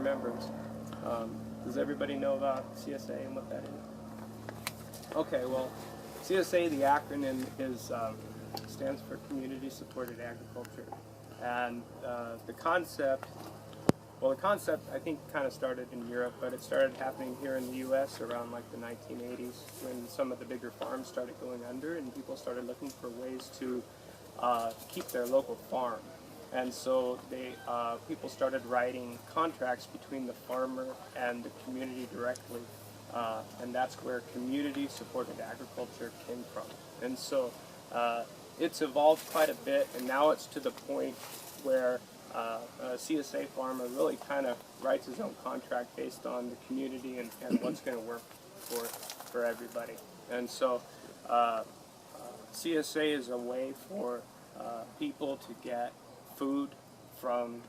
members. Does everybody know about CSA and what that is? Okay, well, CSA, the acronym is stands for Community Supported Agriculture, and the concept I think kind of started in Europe, but it started happening here in the U.S. around like the 1980s when some of the bigger farms started going under and people started looking for ways to keep their local farm. And so people started writing contracts between the farmer and the community directly, and that's where community supported agriculture came from. And so it's evolved quite a bit, and now it's to the point where a CSA farmer really kind of writes his own contract based on the community and what's going to work for everybody. And so CSA is a way for people to get food from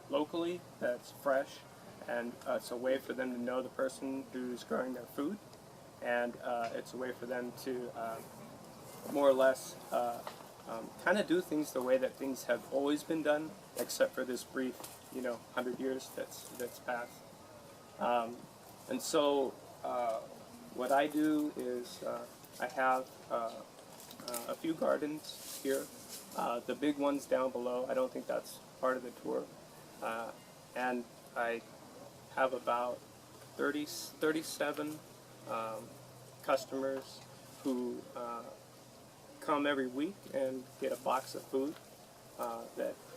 locally that's fresh, and it's a way for them to know the person who's growing their food, and it's a way for them to more or less kind of do things the way that things have always been done, except for this brief, 100 years that's passed. And so what I do is I have a few gardens here. The big one's down below. I don't think that's part of the tour. And I have about 37 customers who come every week and get a box of food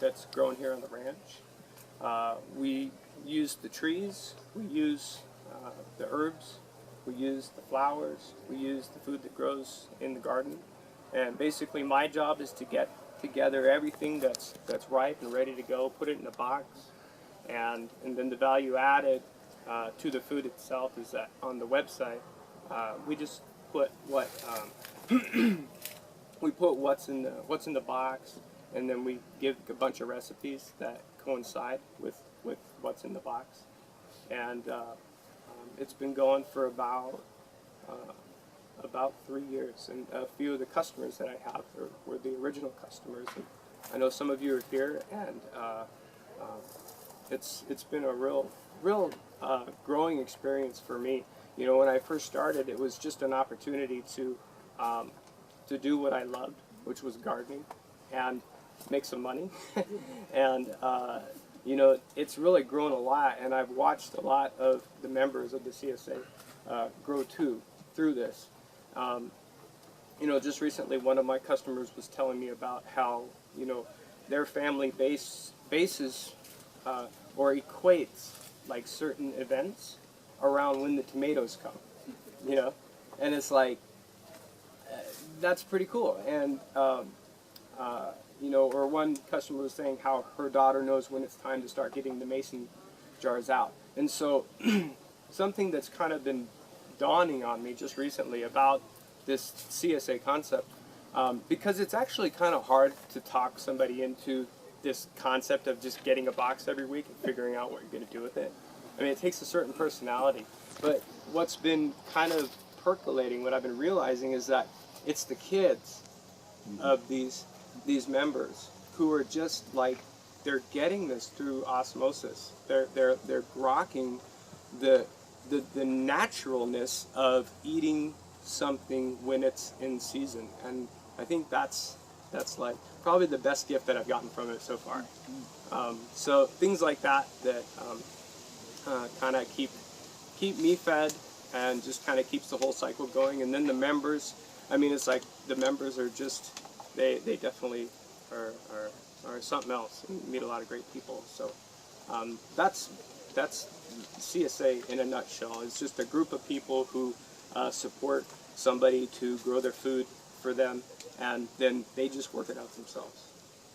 that's grown here on the ranch. We use the trees, we use the herbs, we use the flowers, we use the food that grows in the garden. And basically my job is to get together everything that's ripe and ready to go, put it in a box, and then the value added to the food itself is that on the website we just put what we put what's in the box, and then we give a bunch of recipes that coincide with what's in the box. And it's been going for about 3 years, and a few of the customers that I have were the original customers. And I know some of you are here, and it's been a real growing experience for me. When I first started, it was just an opportunity to do what I loved, which was gardening, and make some money. And it's really grown a lot, and I've watched a lot of the members of the CSA grow too through this. Just recently, one of my customers was telling me about how their family bases or equates like certain events around when the tomatoes come, and it's like that's pretty cool. And or one customer was saying how her daughter knows when it's time to start getting the mason jars out. And so something that's kind of been dawning on me just recently about this CSA concept, because it's actually kind of hard to talk somebody into this concept of just getting a box every week and figuring out what you're going to do with it. I mean, it takes a certain personality. But what's been kind of percolating, what I've been realizing, is that it's the kids of these members who are just like, they're getting this through osmosis. They're grokking the naturalness of eating something when it's in season, and I think that's like probably the best gift that I've gotten from it so far. So things like that kind of keep me fed, and just kind of keeps the whole cycle going. And then the members, I mean, it's like the members are just they definitely are something else, and meet a lot of great people. So that's CSA in a nutshell. It's just a group of people who support somebody to grow their food for them, and then they just work it out themselves.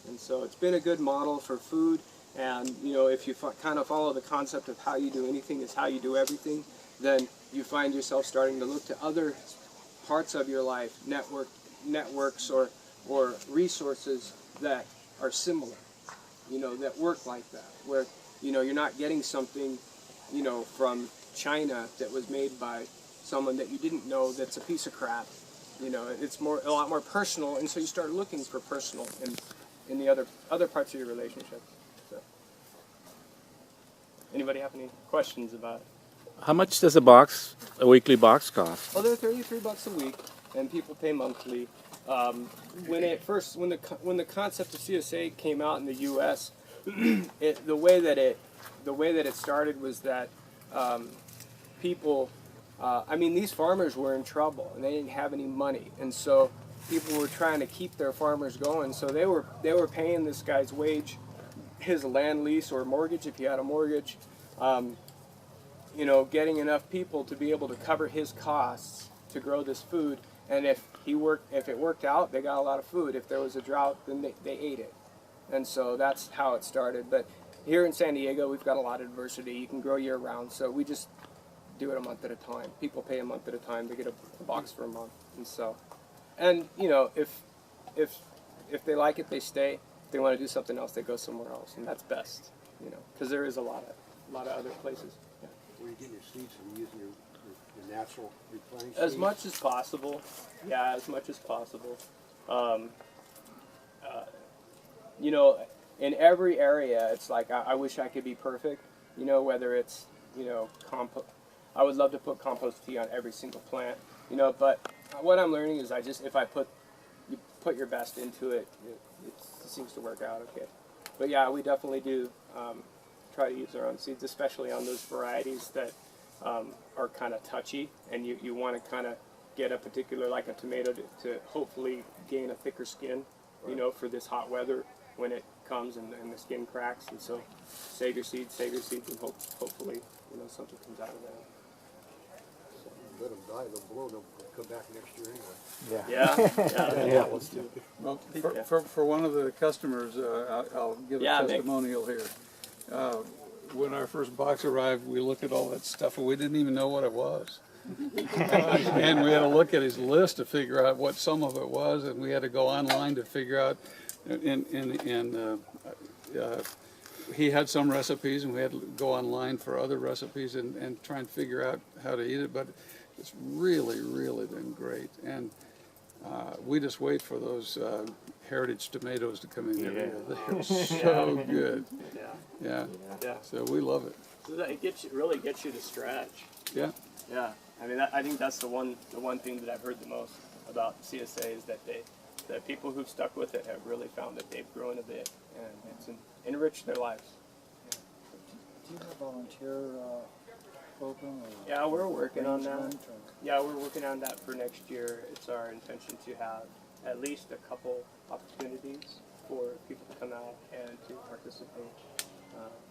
And so it's been a good model for food. And if you kind of follow the concept of how you do anything is how you do everything, then you find yourself starting to look to other parts of your life, networks or resources that are similar, that work like that, where you're not getting something from China that was made by someone that you didn't know that's a piece of crap. It's a lot more personal, and so you start looking for personal in the other parts of your relationship. So, anybody have any questions about it? How much does a weekly box cost? Well, they're $33 a week, and people pay monthly. When the concept of CSA came out in the U.S., the way that it started was that people, these farmers were in trouble and they didn't have any money, and so people were trying to keep their farmers going. So they were paying this guy's wage, his land lease or mortgage if he had a mortgage. Getting enough people to be able to cover his costs to grow this food, and if it worked out, they got a lot of food. If there was a drought, then they ate it, and so that's how it started. But here in San Diego, we've got a lot of diversity. You can grow year round, so we just do it a month at a time. People pay a month at a time to get a box for a month, and so, and if they like it, they stay. If they want to do something else, they go somewhere else, and that's best, because there is a lot of other places. Where you get your seeds from using your natural replanting As seeds? much as possible. Yeah, as much as possible. In every area, it's like I wish I could be perfect. Whether it's compost. I would love to put compost tea on every single plant. But what I'm learning is if you put your best into it, it seems to work out okay. But yeah, we definitely do. Try to use our own seeds, especially on those varieties that are kind of touchy, and you want to kind of get a particular, like a tomato, to hopefully gain a thicker skin, for this hot weather when it comes and the skin cracks. And so save your seeds, and hopefully something comes out of that. Let them die, they'll blow, they'll come back next year anyway. Yeah. Let's do it. Well, for one of the customers, I'll give a testimonial here. When our first box arrived, we looked at all that stuff and we didn't even know what it was. And we had to look at his list to figure out what some of it was, and we had to go online to figure out. He had some recipes, and we had to go online for other recipes and try and figure out how to eat it. But it's really, really been great. And we just wait for those heritage tomatoes to come in here. They're so good. Yeah. So we love it. So that really gets you to stretch. Yeah. Yeah. I think that's the one thing that I've heard the most about CSA is that the people who've stuck with it have really found that they've grown a bit and it's enriched their lives. Do you have a volunteer program? Yeah, we're working on that. Yeah, we're working on that for next year. It's our intention to have at least a couple opportunities for people to come out and to participate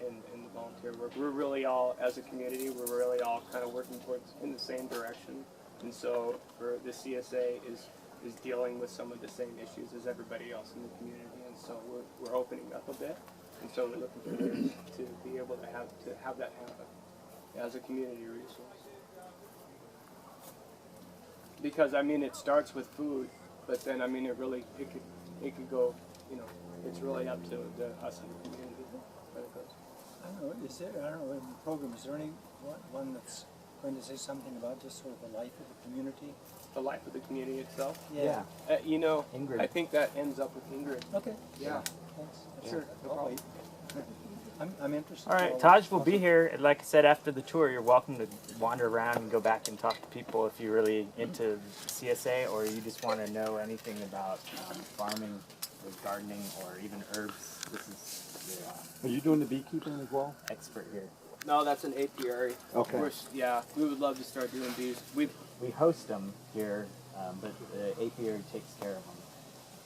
in the volunteer work. We're really all, as a community, we're really all kind of working in the same direction. And so for the CSA is dealing with some of the same issues as everybody else in the community. And so we're opening up a bit. And so we're looking for ways to be able to have that happen as a community resource. Because it starts with food, but then it could go, it's really up to us in the community where it goes. I don't know, in the program, is there any one that's going to say something about just sort of the life of the community? The life of the community itself? Yeah. I think that ends up with Ingrid. Okay. Yeah. Thanks. Sure, no problem. I'm interested. All right, Taj will be here. Like I said, after the tour, you're welcome to wander around and go back and talk to people if you're really into CSA or you just want to know anything about farming or gardening or even herbs. This is Are you doing the beekeeping as well? expert here. No, that's an apiary. Okay. We would love to start doing bees. We host them here, but the apiary takes care of them.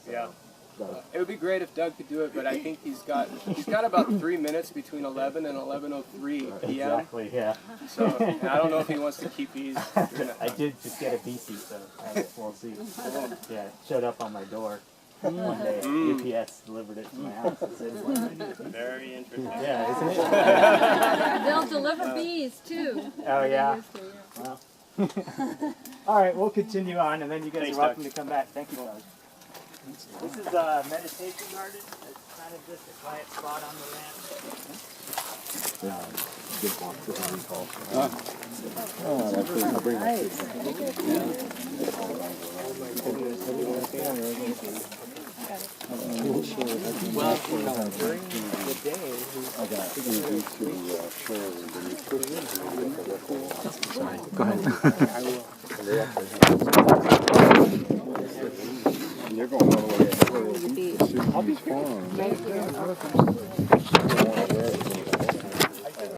So, Yeah. It would be great if Doug could do it, but I think he's got about 3 minutes between 11 and 11:03 p.m. Exactly, yeah. So I don't know if he wants to keep bees. I did just get a bee seat, so I have a full seat. Yeah, showed up on my door one day. UPS delivered it to my house. Very interesting. Yeah, isn't it? They'll deliver bees too. Oh, yeah. Well. All right, we'll continue on, and then you guys Thanks, are welcome Doug. to come back. Thank you, Doug. This is a meditation garden. It's kind of just a quiet spot on the land. Good one. Good one call. Well, during the day, Go ahead. And they're going all the way to The beach. Farm.